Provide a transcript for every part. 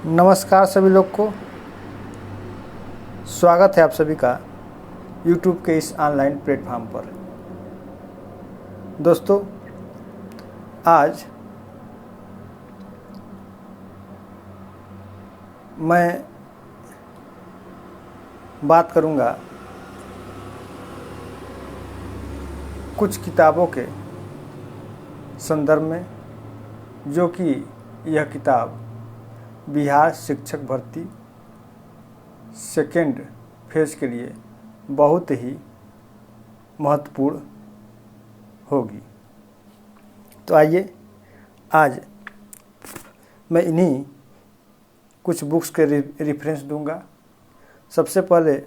नमस्कार सभी लोग को। स्वागत है आप सभी का YouTube के इस ऑनलाइन प्लेटफॉर्म पर। दोस्तों, आज मैं बात करूंगा कुछ किताबों के संदर्भ में, जो कि यह किताब बिहार शिक्षक भर्ती सेकेंड फेज के लिए बहुत ही महत्वपूर्ण होगी। तो आइए आज मैं इन्हीं कुछ बुक्स के रेफरेंस दूंगा। सबसे पहले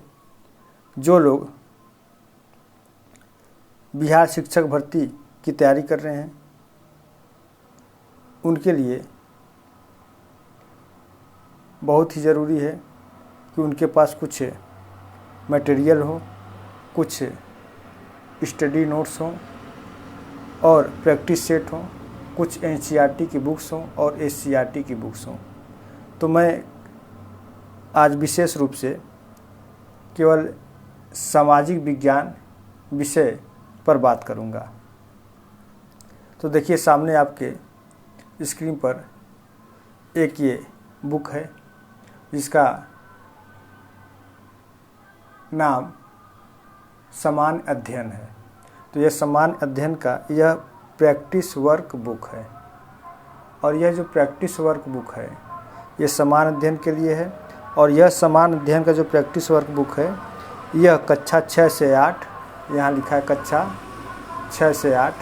जो लोग बिहार शिक्षक भर्ती की तैयारी कर रहे हैं उनके लिए बहुत ही ज़रूरी है कि उनके पास कुछ मटेरियल हो, कुछ स्टडी नोट्स हों और प्रैक्टिस सेट हों, कुछ एनसीईआरटी की बुक्स हों और एससीईआरटी की बुक्स हों। तो मैं आज विशेष रूप से केवल सामाजिक विज्ञान विषय पर बात करूंगा। तो देखिए, सामने आपके स्क्रीन पर एक ये बुक है जिसका नाम समान अध्ययन है। तो यह समान अध्ययन का यह प्रैक्टिस वर्क बुक है, और यह जो प्रैक्टिस वर्क बुक है यह समान अध्ययन के लिए है। और यह समान अध्ययन का जो प्रैक्टिस वर्क बुक है यह कक्षा 6 से 8, यहाँ लिखा है कक्षा 6 से 8,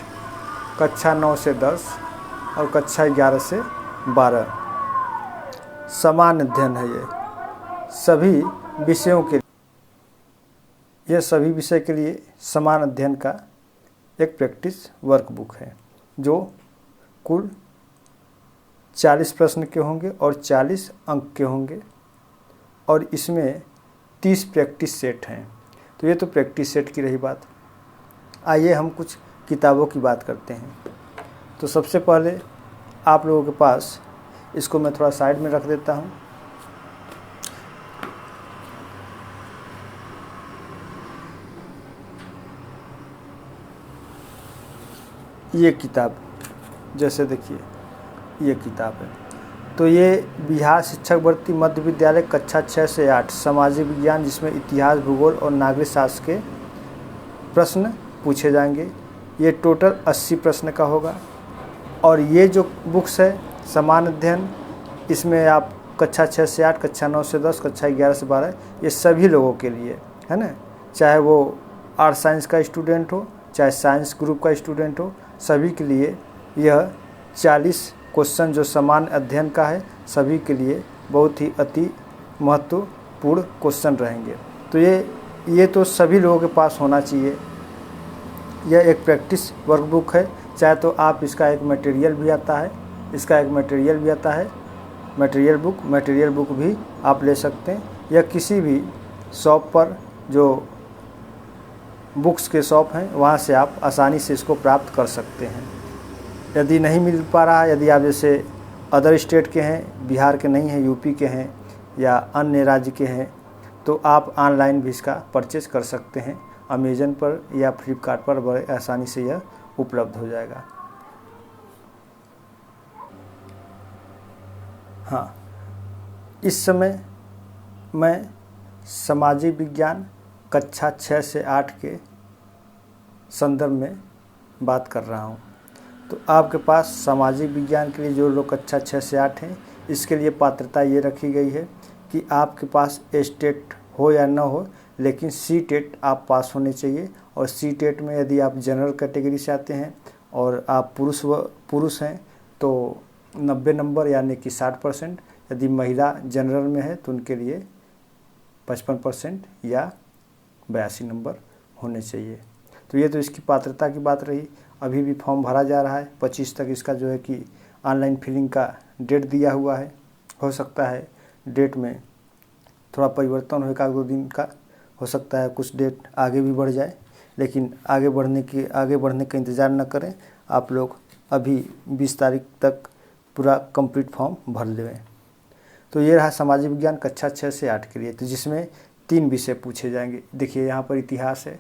कक्षा 9 से 10 और कक्षा 11 से 12 समान अध्ययन है। ये सभी विषयों के यह सभी विषय के लिए समान अध्ययन का एक प्रैक्टिस वर्क बुक है, जो कुल 40 प्रश्न के होंगे और 40 अंक के होंगे, और इसमें 30 प्रैक्टिस सेट हैं। तो ये तो प्रैक्टिस सेट की रही बात। आइए हम कुछ किताबों की बात करते हैं। तो सबसे पहले आप लोगों के पास, इसको मैं थोड़ा साइड में रख देता हूँ। ये किताब, जैसे देखिए ये किताब है। तो ये बिहार शिक्षक भर्ती मध्य विद्यालय कक्षा 6 से 8 सामाजिक विज्ञान, जिसमें इतिहास, भूगोल और नागरिक शास्त्र के प्रश्न पूछे जाएंगे। ये टोटल 80 प्रश्न का होगा। और ये जो बुक्स है समान अध्ययन, इसमें आप कक्षा 6 से 8, कक्षा 9 से 10, कक्षा 11 से 12, ये सभी लोगों के लिए है ना, चाहे वो आर्ट साइंस का स्टूडेंट हो, चाहे साइंस ग्रुप का स्टूडेंट हो, सभी के लिए यह 40 क्वेश्चन जो समान अध्ययन का है, सभी के लिए बहुत ही अति महत्वपूर्ण क्वेश्चन रहेंगे। तो ये तो सभी लोगों के पास होना चाहिए। यह एक प्रैक्टिस वर्कबुक है। चाहे तो आप इसका एक मटेरियल भी आता है, मटेरियल बुक भी आप ले सकते हैं, या किसी भी शॉप पर जो बुक्स के शॉप हैं वहाँ से आप आसानी से इसको प्राप्त कर सकते हैं। यदि नहीं मिल पा रहा है, यदि आप जैसे अदर स्टेट के हैं, बिहार के नहीं हैं, यूपी के हैं या अन्य राज्य के हैं, तो आप ऑनलाइन भी इसका परचेज कर सकते हैं। अमेज़न पर या फ्लिपकार्ट पर बड़े आसानी से यह उपलब्ध हो जाएगा। हाँ, इस समय मैं सामाजिक विज्ञान कक्षा 6 से 8 के संदर्भ में बात कर रहा हूँ। तो आपके पास सामाजिक विज्ञान के लिए जो लोग कक्षा 6 से 8 हैं, इसके लिए पात्रता ये रखी गई है कि आपके पास टेट हो या ना हो, लेकिन सी टेट आप पास होने चाहिए। और सी टेट में यदि आप जनरल कैटेगरी से आते हैं और आप पुरुष हैं तो 90 नंबर यानी कि 60%, यदि महिला जनरल में है तो उनके लिए 55% या 82 नंबर होने चाहिए। तो ये तो इसकी पात्रता की बात रही। अभी भी फॉर्म भरा जा रहा है। 25 तक इसका जो है कि ऑनलाइन फिलिंग का डेट दिया हुआ है। हो सकता है डेट में थोड़ा परिवर्तन हो, 1-2 दिन का हो सकता है, कुछ डेट आगे भी बढ़ जाए, लेकिन आगे बढ़ने का इंतज़ार न करें। आप लोग अभी 20 तारीख तक पूरा कंप्लीट फॉर्म भर लें। तो ये रहा सामाजिक विज्ञान कक्षा 6 से 8 के लिए, तो जिसमें 3 विषय पूछे जाएंगे। देखिए यहाँ पर इतिहास है,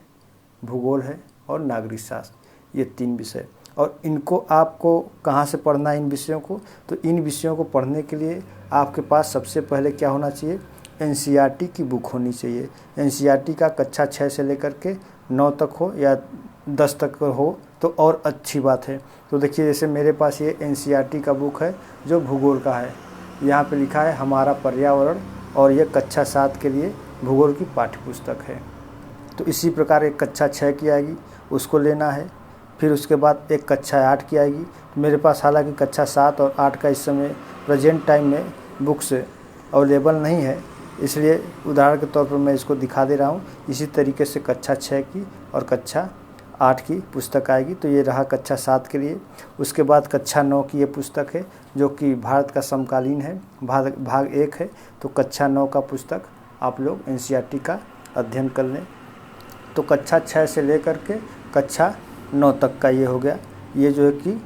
भूगोल है और नागरिक शास्त्र, ये 3 विषय। और इनको आपको कहाँ से पढ़ना है इन विषयों को, तो इन विषयों को पढ़ने के लिए आपके पास सबसे पहले क्या होना चाहिए, एनसीईआरटी की बुक होनी चाहिए। एनसीईआरटी का कक्षा 6 से लेकर के 9 तक हो या 10 तक हो तो और अच्छी बात है। तो देखिए जैसे मेरे पास ये एनसीईआरटी का बुक है जो भूगोल का है, यहाँ पे लिखा है हमारा पर्यावरण, और ये कक्षा 7 के लिए भूगोल की पाठ्य पुस्तक है। तो इसी प्रकार एक कक्षा 6 की आएगी, उसको लेना है। फिर उसके बाद एक कक्षा 8 की आएगी। मेरे पास हालांकि कक्षा 7 और 8 का इस समय प्रेजेंट टाइम में बुक्स अवेलेबल नहीं है, इसलिए उदाहरण के तौर पर मैं इसको दिखा दे रहा हूँ। इसी तरीके से कक्षा 6 की और कक्षा 8 की पुस्तक आएगी। तो ये रहा कक्षा 7 के लिए। उसके बाद कक्षा 9 की ये पुस्तक है जो कि भारत का समकालीन है, भाग 1 है। तो कक्षा 9 का पुस्तक आप लोग एनसीईआरटी का अध्ययन कर लें। तो कक्षा 6 से लेकर के कक्षा 9 तक का ये हो गया। ये जो है कि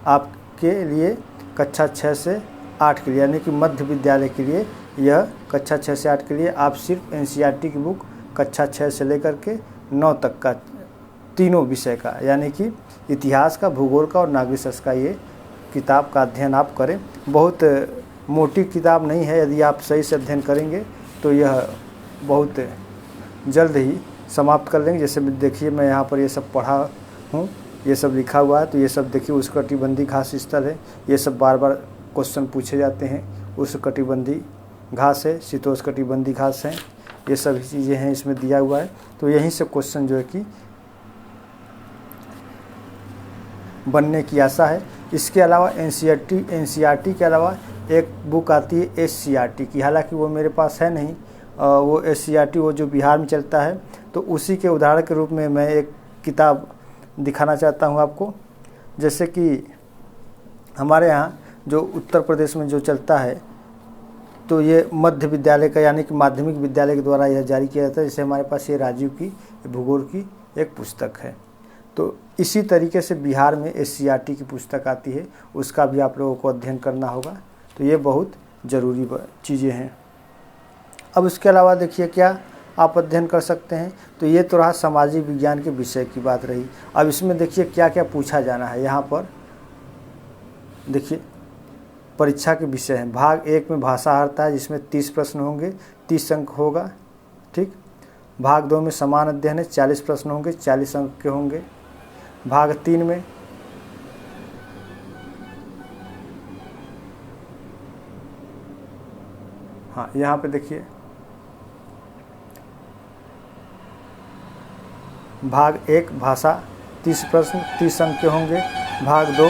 आपके लिए कक्षा 6 से 8 के लिए, यानी कि मध्य विद्यालय के लिए, यह कक्षा 6 से 8 के लिए आप सिर्फ एनसीईआरटी की बुक कक्षा 6 से लेकर के 9 तक का तीनों विषय का, यानी कि इतिहास का, भूगोल का और नागरिक शास्त्र का ये किताब का अध्ययन आप करें। बहुत मोटी किताब नहीं है, यदि आप सही से अध्ययन करेंगे तो यह बहुत जल्द ही समाप्त कर लेंगे। जैसे देखिए मैं यहाँ पर ये सब पढ़ा हूँ, ये सब लिखा हुआ है। तो ये सब देखिए उष्णकटिबंधीय घास स्थल है, ये सब बार बार क्वेश्चन पूछे जाते हैं। उष्णकटिबंधीय घास है, शीतोष्णकटिबंधीय घास है, ये सभी चीज़ें हैं इसमें दिया हुआ है। तो यहीं से क्वेश्चन जो है कि बनने की आशा है। इसके अलावा एनसीईआरटी के अलावा एक बुक आती है एससीईआरटी की, हालांकि वो मेरे पास है नहीं। वो एससीईआरटी वो जो बिहार में चलता है, तो उसी के उदाहरण के रूप में मैं एक किताब दिखाना चाहता हूँ आपको। जैसे कि हमारे यहाँ जो उत्तर प्रदेश में जो चलता है, तो ये मध्य विद्यालय का, यानी कि माध्यमिक विद्यालय के द्वारा यह जारी किया जाता है। जैसे हमारे पास ये राजीव की भूगोल की एक पुस्तक है। तो इसी तरीके से बिहार में एससीईआरटी की पुस्तक आती है, उसका भी आप लोगों को अध्ययन करना होगा। तो ये बहुत ज़रूरी चीज़ें हैं। अब इसके अलावा देखिए क्या आप अध्ययन कर सकते हैं। तो ये तो रहा सामाजिक विज्ञान के विषय की बात रही। अब इसमें देखिए क्या क्या पूछा जाना है। यहाँ पर देखिए परीक्षा के विषय हैं। भाग 1 में भाषा अर्थ है, जिसमें 30 प्रश्न होंगे, 30 अंक होगा, ठीक। भाग 2 में समान अध्ययन है, 40 प्रश्न होंगे, 40 अंक के होंगे। भाग 3 में हाँ यहाँ पे देखिए भाग 1 भाषा 30 प्रश्न 30 अंक के होंगे। भाग 2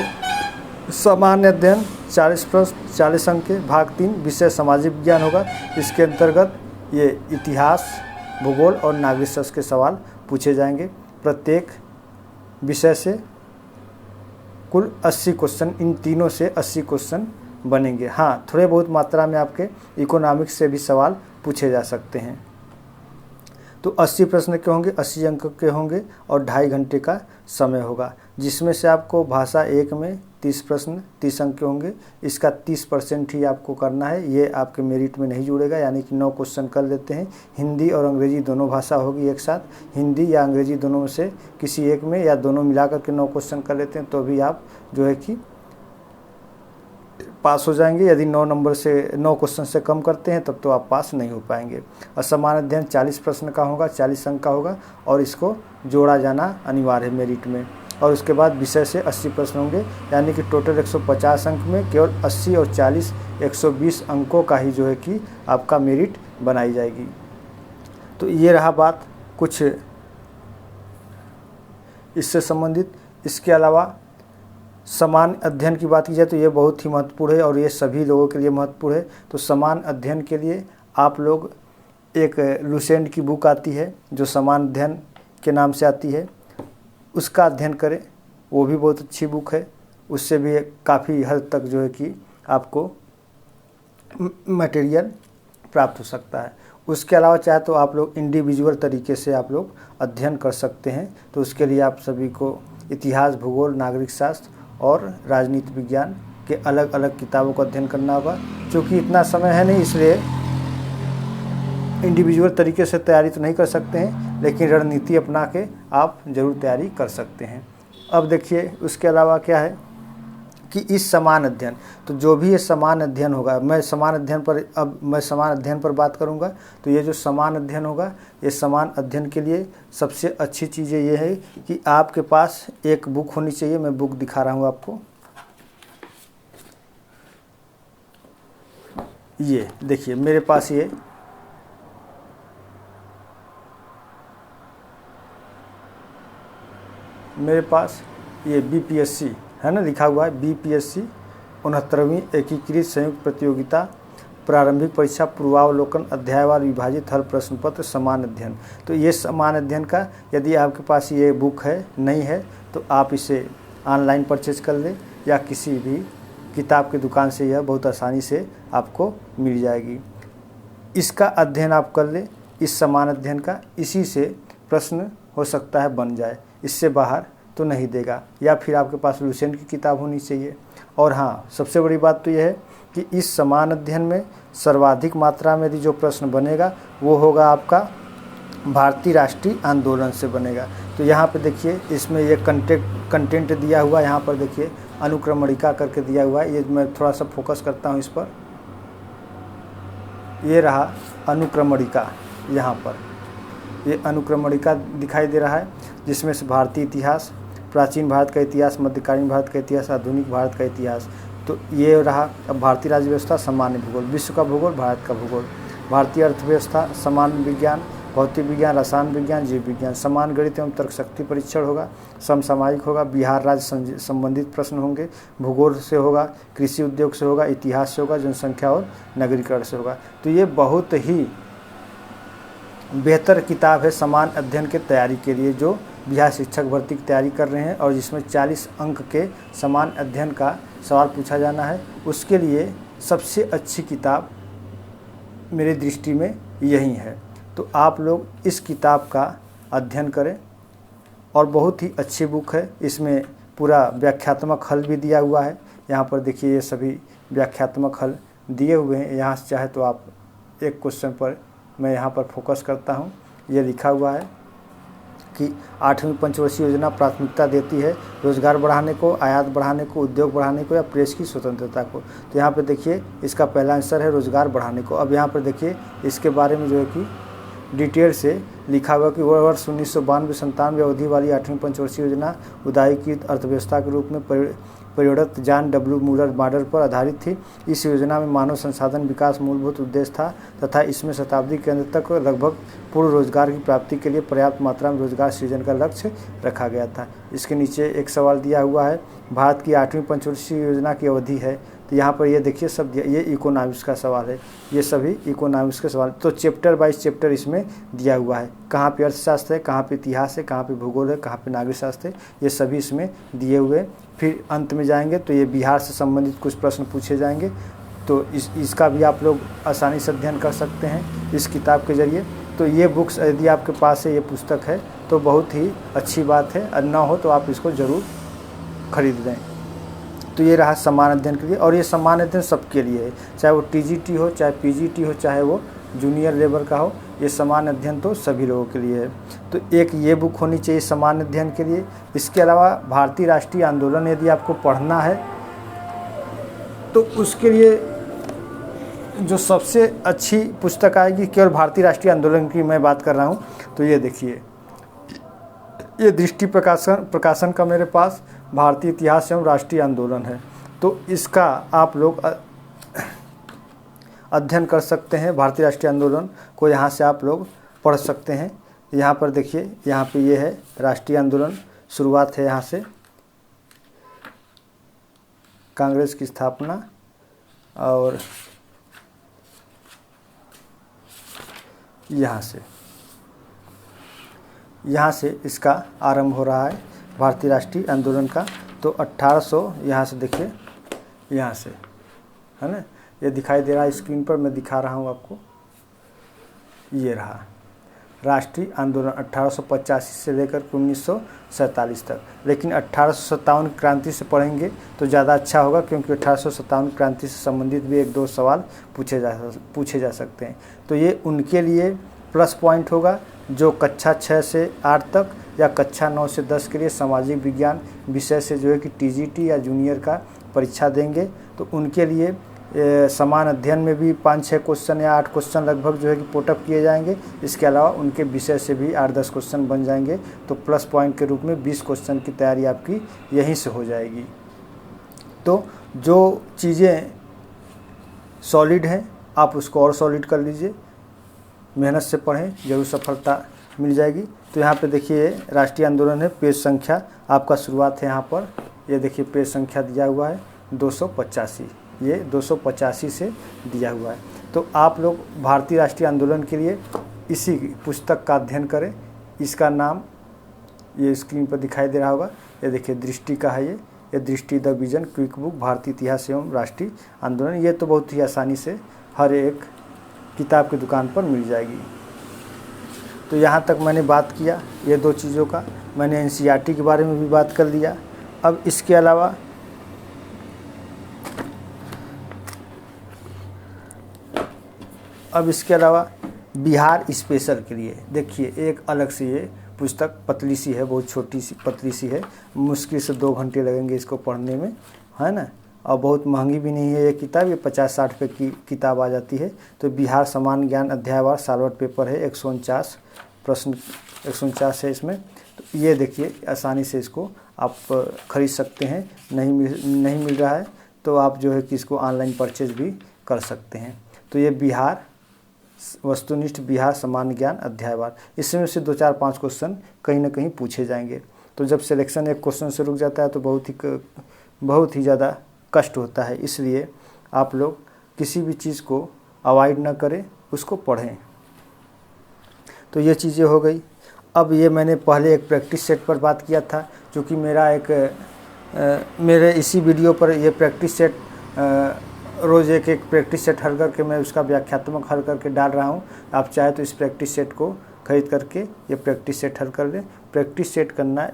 सामान्य अध्ययन 40 प्रश्न 40 अंक के। भाग 3 विषय सामाजिक विज्ञान होगा, इसके अंतर्गत ये इतिहास, भूगोल और नागरिक शास्त्र के सवाल पूछे जाएंगे। प्रत्येक विषय से कुल 80 क्वेश्चन, इन तीनों से 80 क्वेश्चन बनेंगे। हाँ, थोड़े बहुत मात्रा में आपके इकोनॉमिक्स से भी सवाल पूछे जा सकते हैं। तो 80 प्रश्न के होंगे, 80 अंक के होंगे और 2.5 घंटे का समय होगा, जिसमें से आपको भाषा 1 में 30 प्रश्न 30 अंक के होंगे। इसका 30% ही आपको करना है, ये आपके मेरिट में नहीं जुड़ेगा, यानी कि 9 क्वेश्चन कर लेते हैं। हिंदी और अंग्रेजी दोनों भाषा होगी एक साथ, हिंदी या अंग्रेजी दोनों में से किसी एक में या दोनों मिलाकर के 9 क्वेश्चन कर लेते हैं, तो भी आप जो है कि पास हो जाएंगे। यदि 9 नंबर से 9 क्वेश्चन से कम करते हैं तब तो आप पास नहीं हो पाएंगे। और समान अध्ययन 40 प्रश्न का होगा, 40 अंक का होगा, और इसको जोड़ा जाना अनिवार्य है मेरिट में। और उसके बाद विषय से 80 प्रश्न होंगे, यानी कि टोटल 150 अंक में केवल 80 और 40 120 अंकों का ही जो है कि आपका मेरिट बनाई जाएगी। तो ये रहा बात कुछ इससे संबंधित। इसके अलावा समान अध्ययन की बात की जाए तो ये बहुत ही महत्वपूर्ण है और ये सभी लोगों के लिए महत्वपूर्ण है। तो समान अध्ययन के लिए आप लोग एक लुसेंट की बुक आती है जो समान अध्ययन के नाम से आती है, उसका अध्ययन करें। वो भी बहुत अच्छी बुक है, उससे भी काफ़ी हद तक जो है कि आपको मटेरियल प्राप्त हो सकता है। उसके अलावा चाहे तो आप लोग इंडिविजुअल तरीके से आप लोग अध्ययन कर सकते हैं। तो उसके लिए आप सभी को इतिहास, भूगोल, नागरिक शास्त्र और राजनीति विज्ञान के अलग अलग किताबों का अध्ययन करना होगा। क्योंकि इतना समय है नहीं, इसलिए इंडिविजुअल तरीके से तैयारी तो नहीं कर सकते हैं, लेकिन रणनीति अपना के आप ज़रूर तैयारी कर सकते हैं। अब देखिए उसके अलावा क्या है कि इस समान अध्ययन, तो जो भी ये समान अध्ययन होगा, मैं समान अध्ययन पर बात करूंगा। तो ये जो समान अध्ययन होगा, ये समान अध्ययन के लिए सबसे अच्छी चीज़ें ये है कि आपके पास एक बुक होनी चाहिए। मैं बुक दिखा रहा हूँ आपको, ये देखिए मेरे पास ये BPSC है ना, लिखा हुआ है BPSC 69वीं एकीकृत संयुक्त प्रतियोगिता प्रारंभिक परीक्षा पूर्वावलोकन अध्यायवार विभाजित हर प्रश्न पत्र समान अध्ययन। तो ये समान अध्ययन का यदि आपके पास ये बुक है नहीं है तो आप इसे ऑनलाइन परचेज कर लें या किसी भी किताब की दुकान से यह बहुत आसानी से आपको मिल जाएगी। इसका अध्ययन आप कर लें, इस समान अध्ययन का, इसी से प्रश्न हो सकता है बन जाए, इससे बाहर तो नहीं देगा। या फिर आपके पास लुसेंट की किताब होनी चाहिए। और हाँ, सबसे बड़ी बात तो यह है कि इस समान अध्ययन में सर्वाधिक मात्रा में यदि जो प्रश्न बनेगा वो होगा आपका भारतीय राष्ट्रीय आंदोलन से बनेगा। तो यहाँ पे देखिए इसमें ये कंटेंट दिया हुआ है, यहाँ पर देखिए अनुक्रमणिका करके दिया हुआ है। ये मैं थोड़ा सा फोकस करता हूँ इस पर, ये रहा अनुक्रमणिका, यहाँ पर ये अनुक्रमणिका दिखाई दे रहा है, जिसमें से भारतीय इतिहास, प्राचीन भारत का इतिहास, मध्यकालीन भारत का इतिहास, आधुनिक भारत का इतिहास। तो ये रहा। अब भारतीय राज्य व्यवस्था, सामान्य भूगोल, विश्व का भूगोल, भारत का भूगोल, भारतीय अर्थव्यवस्था, समान विज्ञान, भौतिक विज्ञान, रसायन विज्ञान, जीव विज्ञान, समान गणित एवं तर्कशक्ति परीक्षण होगा, समसामयिक होगा, बिहार राज्य संबंधित प्रश्न होंगे, भूगोल से होगा, कृषि उद्योग से होगा, इतिहास से होगा, जनसंख्या और नगरीकरण से होगा। तो ये बहुत ही बेहतर किताब है समान अध्ययन के तैयारी के लिए, जो बिहार शिक्षक भर्ती की तैयारी कर रहे हैं और जिसमें 40 अंक के समान अध्ययन का सवाल पूछा जाना है। उसके लिए सबसे अच्छी किताब मेरी दृष्टि में यही है। तो आप लोग इस किताब का अध्ययन करें, और बहुत ही अच्छी बुक है। इसमें पूरा व्याख्यात्मक हल भी दिया हुआ है। यहाँ पर देखिए ये सभी व्याख्यात्मक हल दिए हुए हैं। यहाँ से चाहे तो आप एक क्वेश्चन पर, मैं यहाँ पर फोकस करता हूँ। ये लिखा हुआ है कि 8वीं पंचवर्षीय योजना प्राथमिकता देती है रोजगार बढ़ाने को, आयात बढ़ाने को, उद्योग बढ़ाने को या प्रेस की स्वतंत्रता को। तो यहाँ पे देखिए इसका पहला आंसर है रोजगार बढ़ाने को। अब यहाँ पर देखिए इसके बारे में जो है कि डिटेल से लिखा हुआ कि वह वर्ष 1992-97 अवधि वाली 8वीं पंचवर्षीय योजना उदारीकृत अर्थव्यवस्था के रूप में परिवर्तित जॉन डब्ल्यू मूलर मॉडल पर आधारित थी। इस योजना में मानव संसाधन विकास मूलभूत उद्देश्य था तथा इसमें शताब्दी के अंत तक लगभग पूर्ण रोजगार की प्राप्ति के लिए पर्याप्त मात्रा में रोजगार सृजन का लक्ष्य रखा गया था। इसके नीचे एक सवाल दिया हुआ है, भारत की 8वीं पंचवर्षीय योजना की अवधि है। तो यहाँ पर ये देखिए सब, ये इकोनॉमिक्स का सवाल है, ये सभी इकोनॉमिक्स के सवाल। तो चैप्टर बाइज चैप्टर इसमें दिया हुआ है, कहाँ पे अर्थशास्त्र है, कहाँ पे इतिहास है, कहाँ पे भूगोल है, कहाँ पे नागरिक शास्त्र है, ये सभी इसमें दिए हुए। फिर अंत में जाएंगे तो ये बिहार से संबंधित कुछ प्रश्न पूछे जाएंगे। तो इसका भी आप लोग आसानी से अध्ययन कर सकते हैं इस किताब के ज़रिए। तो ये बुक्स यदि आपके पास है, ये पुस्तक है, तो बहुत ही अच्छी बात है। और ना हो तो आप इसको ज़रूर खरीद लें। तो ये रहा समान अध्ययन के लिए, और ये समान अध्ययन सबके लिए है, चाहे वो TGT हो, चाहे PGT हो, चाहे वो जूनियर लेवल का हो। ये समान अध्ययन तो सभी लोगों के लिए है। तो एक ये बुक होनी चाहिए समान अध्ययन के लिए। इसके अलावा भारतीय राष्ट्रीय आंदोलन यदि आपको पढ़ना है तो उसके लिए जो सबसे अच्छी पुस्तक आएगी, केवल भारतीय राष्ट्रीय आंदोलन की मैं बात कर रहा हूँ, तो ये देखिए, ये दृष्टि प्रकाशन का मेरे पास भारतीय इतिहास एवं राष्ट्रीय आंदोलन है। तो इसका आप लोग अध्ययन कर सकते हैं। भारतीय राष्ट्रीय आंदोलन को यहाँ से आप लोग पढ़ सकते हैं। यहाँ पर देखिए, यहाँ पे ये है राष्ट्रीय आंदोलन, शुरुआत है यहाँ से, कांग्रेस की स्थापना, और यहाँ से इसका आरंभ हो रहा है भारतीय राष्ट्रीय आंदोलन का। तो 1800 यहाँ से देखिए, यहाँ से है ना, ये दिखाई दे रहा है स्क्रीन पर, मैं दिखा रहा हूँ आपको, ये रहा। राष्ट्रीय आंदोलन 1885 से लेकर 1947 तक। लेकिन 1857 क्रांति से पढ़ेंगे तो ज़्यादा अच्छा होगा, क्योंकि 1857 क्रांति से संबंधित भी 1-2 सवाल पूछे जा सकते हैं। तो ये उनके लिए प्लस पॉइंट होगा जो कक्षा 6 से 8 तक या कक्षा 9 से 10 के लिए सामाजिक विज्ञान विषय से जो है कि टीजीटी या जूनियर का परीक्षा देंगे। तो उनके लिए समान अध्ययन में भी 5-6 क्वेश्चन या 8 क्वेश्चन लगभग जो है कि पुटअप किए जाएंगे। इसके अलावा उनके विषय से भी 8-10 क्वेश्चन बन जाएंगे। तो प्लस पॉइंट के रूप में 20 क्वेश्चन की तैयारी आपकी यहीं से हो जाएगी। तो जो चीज़ें सॉलिड हैं आप उसको और सॉलिड कर लीजिए, मेहनत से पढ़ें, ज़रूर सफलता मिल जाएगी। तो यहाँ पे देखिए राष्ट्रीय आंदोलन है, पेज संख्या आपका शुरुआत है यहाँ पर, ये देखिए पेज संख्या दिया हुआ है 285, ये 285 से दिया हुआ है। तो आप लोग भारतीय राष्ट्रीय आंदोलन के लिए इसी पुस्तक का अध्ययन करें। इसका नाम ये स्क्रीन पर दिखाई दे रहा होगा, ये देखिए दृष्टि का है, ये दृष्टि द विजन क्विक बुक भारतीय इतिहास एवं राष्ट्रीय आंदोलन। ये तो बहुत ही आसानी से हर एक किताब की दुकान पर मिल जाएगी। तो यहाँ तक मैंने बात किया ये 2 चीज़ों का, मैंने एनसीईआरटी के बारे में भी बात कर लिया। अब इसके अलावा बिहार स्पेशल के लिए देखिए एक अलग से ये पुस्तक पतली सी है, बहुत छोटी सी पतली सी है, मुश्किल से 2 घंटे लगेंगे इसको पढ़ने में, है ना। और बहुत महंगी भी नहीं है ये किताब, ये 50-60 रुपये की किताब आ जाती है। तो बिहार समान ज्ञान अध्यायवार सालवट पेपर है, 149 प्रश्न 149 है इसमें। तो ये देखिए आसानी से इसको आप खरीद सकते हैं, नहीं मिल रहा है तो आप जो है कि इसको ऑनलाइन परचेज भी कर सकते हैं। तो ये बिहार वस्तुनिष्ठ बिहार समान ज्ञान अध्यायवार, इसमें से 2-4-5 क्वेश्चन कहीं ना कहीं पूछे जाएंगे। तो जब सिलेक्शन एक क्वेश्चन से रुक जाता है तो बहुत ही ज़्यादा कष्ट होता है, इसलिए आप लोग किसी भी चीज़ को अवॉइड ना करें, उसको पढ़ें। तो ये चीज़ें हो गई। अब ये मैंने पहले एक प्रैक्टिस सेट पर बात किया था, क्योंकि मेरे इसी वीडियो पर ये प्रैक्टिस सेट रोज़ एक प्रैक्टिस सेट हल करके मैं उसका व्याख्यात्मक हल करके डाल रहा हूँ। आप चाहे तो इस प्रैक्टिस सेट को खरीद करके ये प्रैक्टिस सेट हल कर लें। प्रैक्टिस सेट करना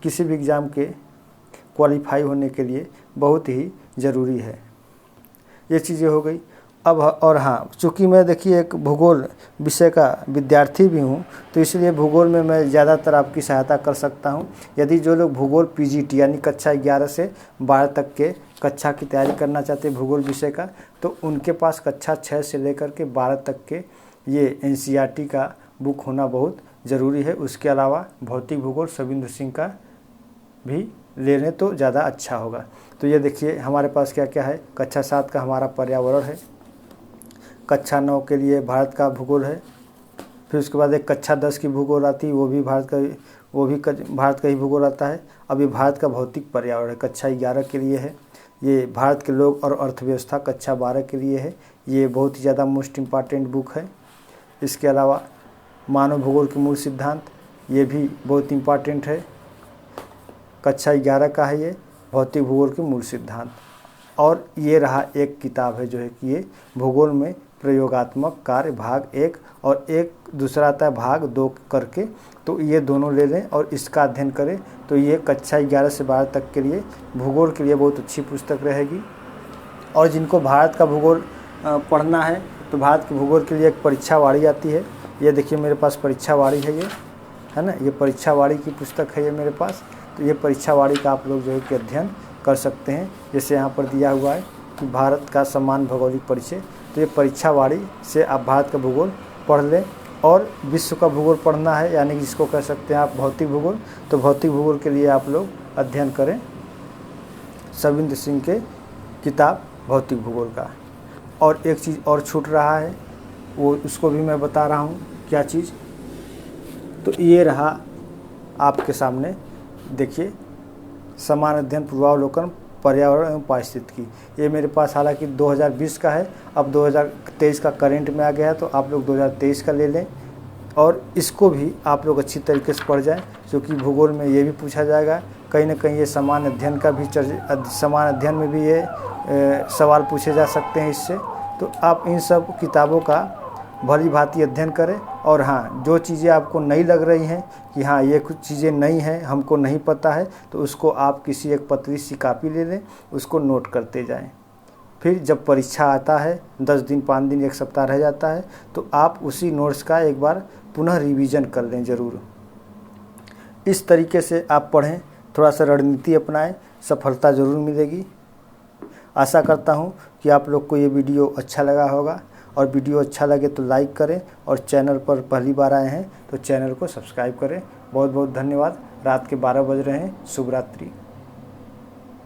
किसी भी एग्ज़ाम के क्वालिफाई होने के लिए बहुत ही ज़रूरी है। ये चीज़ें हो गई। अब और हाँ, चूँकि मैं देखिए एक भूगोल विषय का विद्यार्थी भी हूँ, तो इसलिए भूगोल में मैं ज़्यादातर आपकी सहायता कर सकता हूँ। यदि जो लोग भूगोल पीजीटी यानी कक्षा 11 से 12 तक के कक्षा की तैयारी करना चाहते हैं भूगोल विषय का, तो उनके पास कक्षा 6 से लेकर के 12 तक के ये एनसीईआरटी का बुक होना बहुत ज़रूरी है। उसके अलावा भौतिक भूगोल सविंदु सिंह का भी ले लें तो ज़्यादा अच्छा होगा। तो ये देखिए हमारे पास क्या क्या है। कक्षा 7 का हमारा पर्यावरण है, कक्षा 9 के लिए भारत का भूगोल है, फिर उसके बाद एक कक्षा 10 की भूगोल आती है, वो भी भारत का ही भूगोल आता है। अब ये भारत का भौतिक पर्यावरण है, कक्षा 11 के लिए है। ये भारत के लोग और अर्थव्यवस्था कक्षा 12 के लिए है। ये बहुत ही ज़्यादा मोस्ट इम्पॉर्टेंट बुक है। इसके अलावा मानव भूगोल के मूल सिद्धांत, ये भी बहुत इम्पॉर्टेंट है, कक्षा 11 का है ये भौतिक भूगोल के मूल सिद्धांत। और ये रहा एक किताब है जो है कि ये भूगोल में प्रयोगात्मक कार्य भाग 1 और एक दूसरा आता है भाग 2 करके, तो ये दोनों ले लें और इसका अध्ययन करें। तो ये कक्षा 11 से 12 तक के लिए भूगोल के लिए बहुत अच्छी पुस्तक रहेगी। और जिनको भारत का भूगोल पढ़ना है तो भारत के भूगोल के लिए एक परीक्षावाड़ी आती है। ये देखिए मेरे पास परीक्षावाड़ी है, ये है ना, ये परीक्षावाड़ी की पुस्तक है ये मेरे पास। तो ये परीक्षावाड़ी का आप लोग जो है कि अध्ययन कर सकते हैं। जैसे यहाँ पर दिया हुआ है कि भारत का समान भौगोलिक परिचय, तो ये परीक्षावाड़ी से आप भारत का भूगोल पढ़ लें। और विश्व का भूगोल पढ़ना है, यानी जिसको कह सकते हैं आप भौतिक भूगोल, तो भौतिक भूगोल के लिए आप लोग अध्ययन करें सविंदु सिंह के किताब भौतिक भूगोल का। और एक चीज़ और छूट रहा है, वो उसको भी मैं बता रहा हूँ क्या चीज़। तो ये रहा आपके सामने, देखिए समान अध्ययन पूर्वावलोकन पर्यावरण एवं पारिस्थितिकी। ये मेरे पास हालांकि 2020 का है, अब 2023 का करंट में आ गया है, तो आप लोग 2023 का ले लें। और इसको भी आप लोग अच्छी तरीके से पढ़ जाएं, क्योंकि भूगोल में ये भी पूछा जाएगा कहीं ना कहीं। ये समान अध्ययन का भी समान अध्ययन में भी ये सवाल पूछे जा सकते हैं इससे। तो आप इन सब किताबों का भली भांति अध्ययन करें। और हाँ, जो चीज़ें आपको नहीं लग रही हैं कि हाँ ये कुछ चीज़ें नहीं हैं, हमको नहीं पता है, तो उसको आप किसी एक पतली सी कॉपी ले लें, उसको नोट करते जाएं। फिर जब परीक्षा आता है, 10 दिन, 5 दिन, 1 सप्ताह रह जाता है, तो आप उसी नोट्स का एक बार पुनः रिवीजन कर लें ज़रूर। इस तरीके से आप पढ़ें, थोड़ा सा रणनीति अपनाएं, सफलता ज़रूर मिलेगी। आशा करता हूँ कि आप लोग को ये वीडियो अच्छा लगा होगा, और वीडियो अच्छा लगे तो लाइक करें, और चैनल पर पहली बार आए हैं तो चैनल को सब्सक्राइब करें। बहुत बहुत धन्यवाद। रात के 12 बज रहे हैं। शुभ रात्रि।